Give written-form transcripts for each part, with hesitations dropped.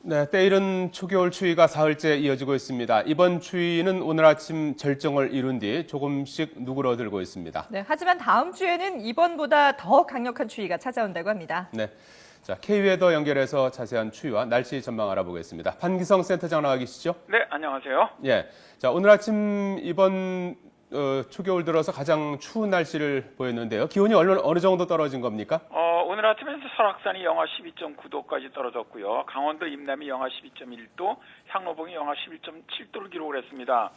네, 때이른 초겨울 추위가 사흘째 이어지고 있습니다. 이번 추위는 오늘 아침 절정을 이룬 뒤 조금씩 누그러들고 있습니다. 네, 하지만 다음 주에는 이번보다 더 강력한 추위가 찾아온다고 합니다. 네, 자 K웨더 연결해서 자세한 추위와 날씨 전망 알아보겠습니다. 판기성 센터장 나와 계시죠? 네, 안녕하세요. 예, 자 오늘 아침 이번 초겨울 들어서 가장 추운 날씨를 보였는데요. 기온이 어느 정도 떨어진 겁니까? 오늘 아침에 설악산이 영하 12.9도까지 떨어졌고요. 강원도 임남이 영하 12.1도, 향로봉이 영하 11.7도를 기록을 했습니다.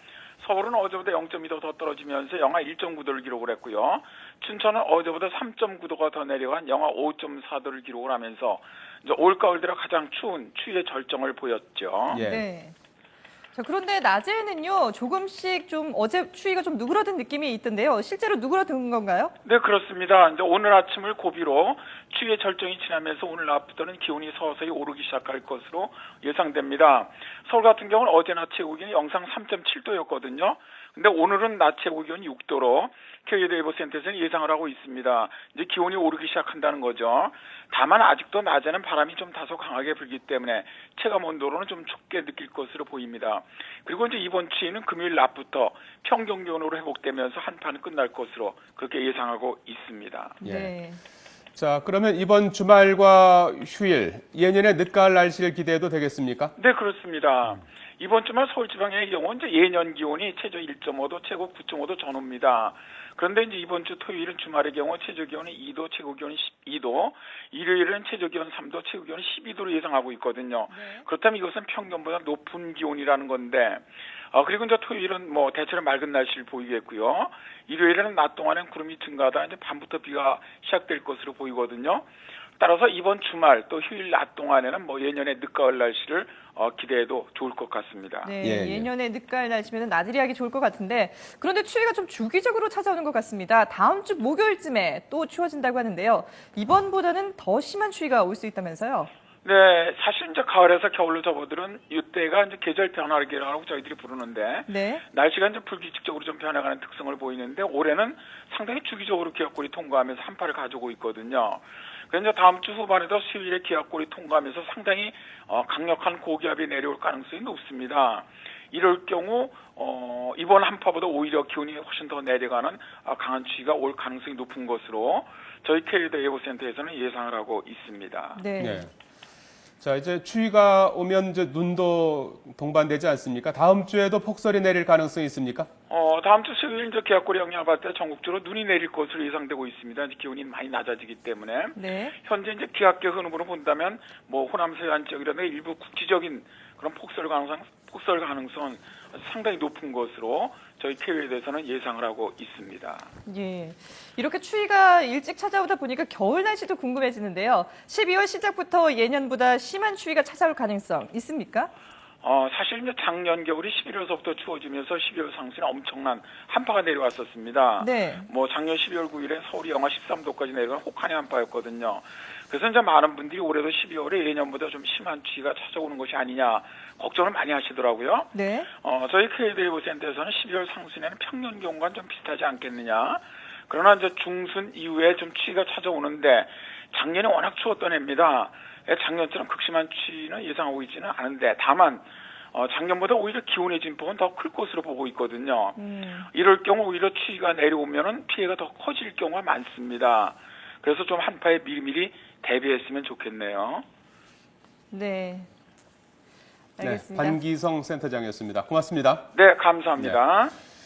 서울은 어제보다 0.2도 더 떨어지면서 영하 1.9도를 기록을 했고요. 춘천은 어제보다 3.9도가 더 내려간 영하 5.4도를 기록을 하면서 이제 올가을 들어 가장 추운 추위의 절정을 보였죠. 예. 네. 자, 그런데 낮에는요, 조금씩 좀 어제 추위가 좀 누그러든 느낌이 있던데요. 실제로 누그러든 건가요? 네, 그렇습니다. 이제 오늘 아침을 고비로 추위의 절정이 지나면서 오늘 낮부터는 기온이 서서히 오르기 시작할 것으로 예상됩니다. 서울 같은 경우는 어제 낮 최고 기온이 영상 3.7도였거든요. 근데 오늘은 낮 최고 기온이 6도로 K웨더예보센터에서는 예상을 하고 있습니다. 이제 기온이 오르기 시작한다는 거죠. 다만 아직도 낮에는 바람이 좀 다소 강하게 불기 때문에 체감 온도로는 좀 춥게 느낄 것으로 보입니다. 그리고 이제 이번 추위는 금요일 낮부터 평균 기온으로 회복되면서 한파는 끝날 것으로 그렇게 예상하고 있습니다. 예. 네. 자, 그러면 이번 주말과 휴일, 예년의 늦가을 날씨를 기대해도 되겠습니까? 네, 그렇습니다. 이번 주말 서울 지방의 경우 이제 예년 기온이 최저 1.5도, 최고 9.5도 전후입니다. 그런데 이제 이번 주 토요일은 주말의 경우 최저 기온이 2도, 최고 기온이 12도, 일요일은 최저 기온 3도, 최고 기온이 12도로 예상하고 있거든요. 네. 그렇다면 이것은 평균보다 높은 기온이라는 건데, 그리고 이제 토요일은 뭐 대체로 맑은 날씨를 보이겠고요. 일요일에는 낮 동안엔 구름이 증가하다 이제 밤부터 비가 시작될 것으로 보이거든요. 따라서 이번 주말 또 휴일 낮 동안에는 뭐 예년의 늦가을 날씨를 기대해도 좋을 것 같습니다. 네, 예, 예. 예년에 늦가을 날씨면 나들이 하기 좋을 것 같은데, 그런데 추위가 좀 주기적으로 찾아오는 것 같습니다. 다음 주 목요일쯤에 또 추워진다고 하는데요. 이번보다는 더 심한 추위가 올 수 있다면서요? 네, 사실 이제 가을에서 겨울로 접어들은 이때가 이제 계절 변화기라고 저희들이 부르는데, 네. 날씨가 이제 불규칙적으로 좀 변해가는 특성을 보이는데 올해는 상당히 주기적으로 기압골이 통과하면서 한파를 가지고 있거든요. 그래서 이제 다음 주 후반에도 수요일에 기압골이 통과하면서 상당히 강력한 고기압이 내려올 가능성이 높습니다. 이럴 경우 이번 한파보다 오히려 기온이 훨씬 더 내려가는 강한 추위가 올 가능성이 높은 것으로 저희 K웨더 예보센터에서는 예상을 하고 있습니다. 네. 네. 자, 이제 추위가 오면 이제 눈도 동반되지 않습니까? 다음 주에도 폭설이 내릴 가능성이 있습니까? 다음 주 수요일 이제 기압골이 영향을 받을 때 전국적으로 눈이 내릴 것으로 예상되고 있습니다. 이제 기온이 많이 낮아지기 때문에 네. 현재 이제 기압계 흐름으로 본다면 뭐 호남 서해안 지역이라든가 일부 국지적인 그런 폭설 가능성은 상당히 높은 것으로 저희 K웨더에서는 예상을 하고 있습니다. 예. 이렇게 추위가 일찍 찾아오다 보니까 겨울 날씨도 궁금해지는데요. 12월 시작부터 예년보다 심한 추위가 찾아올 가능성 있습니까? 사실 이제 작년 겨울이 11월서부터 추워지면서 12월 상순에 엄청난 한파가 내려왔었습니다. 네. 뭐 작년 12월 9일에 서울이 영하 13도까지 내려간 혹한의 한파였거든요. 그래서 이제 많은 분들이 올해도 12월에 예년보다 좀 심한 추위가 찾아오는 것이 아니냐 걱정을 많이 하시더라고요. 네. 저희 K웨더 예보센터에서는 12월 상순에는 평년 기온과 좀 비슷하지 않겠느냐. 그러나 이제 중순 이후에 좀 추위가 찾아오는데 작년에 워낙 추웠던 해입니다. 작년처럼 극심한 추위는 예상하고 있지는 않은데 다만 작년보다 오히려 기온의 진폭은 더 클 것으로 보고 있거든요. 이럴 경우 오히려 추위가 내려오면은 피해가 더 커질 경우가 많습니다. 그래서 좀 한파에 미리미리 대비했으면 좋겠네요. 네. 네, 알겠습니다. 판기성 센터장이었습니다. 고맙습니다. 네, 감사합니다. 네.